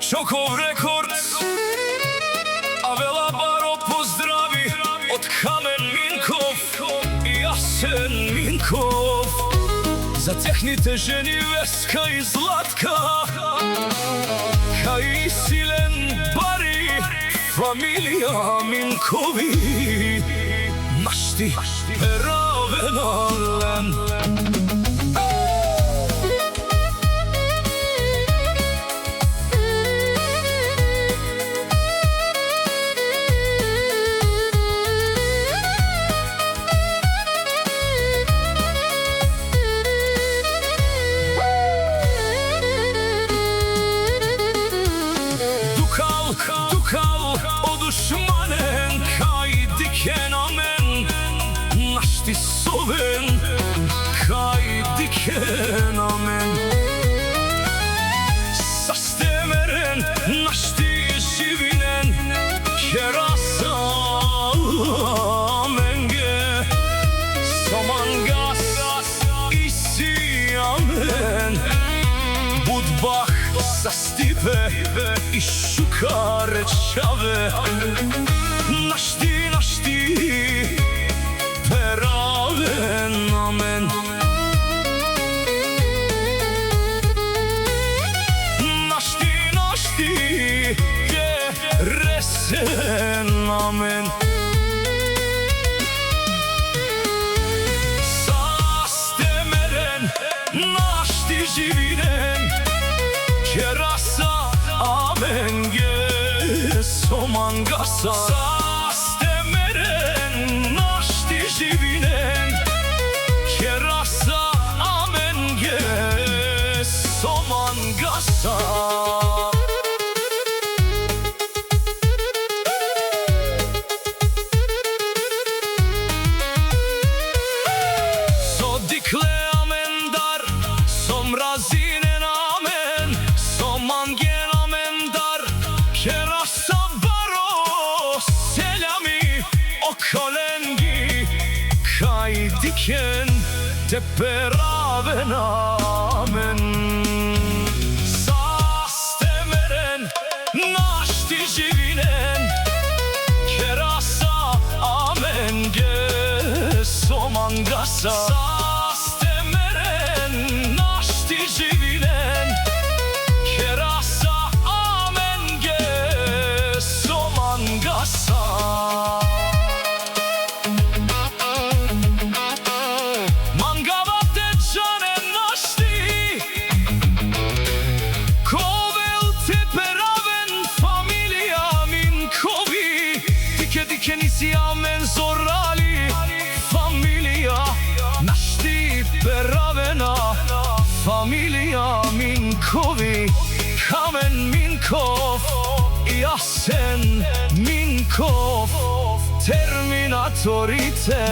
Чоков рекорд, а вела баро поздрави од Камен Минков и Јасен Минков. За техните жени Веска и Златка, кај Силен Бари, фамилија Минкови, нашти равенален. Dukal o düşmanen kay diken amen, našti soven kay diken amen. Sastemeren našti živinen kerasa menge, samangas isi amen. Budbah sa stipe i šukare čave, našti peraven amen. Našti geresen amen. Sastemeren našti živinen kerasa amenge somangasa. Sastemeren našti živinen kerasa amenge somangasa. Sodikle amendar somrazinen amen, somangen amendar kerasa baro selami okolengi kay diken teperaven amen. Sastemeren našti živinen kerasa amenge somangasa. Sastemeren našti živinen kerasa amenge somangasa. Mangavate canen našti kovel teperaven familija Minkovi, diken isi amen zorali familija našti peravena familija Minkovi. Kamen Minkov i Јасен Minkov, Terminatorite.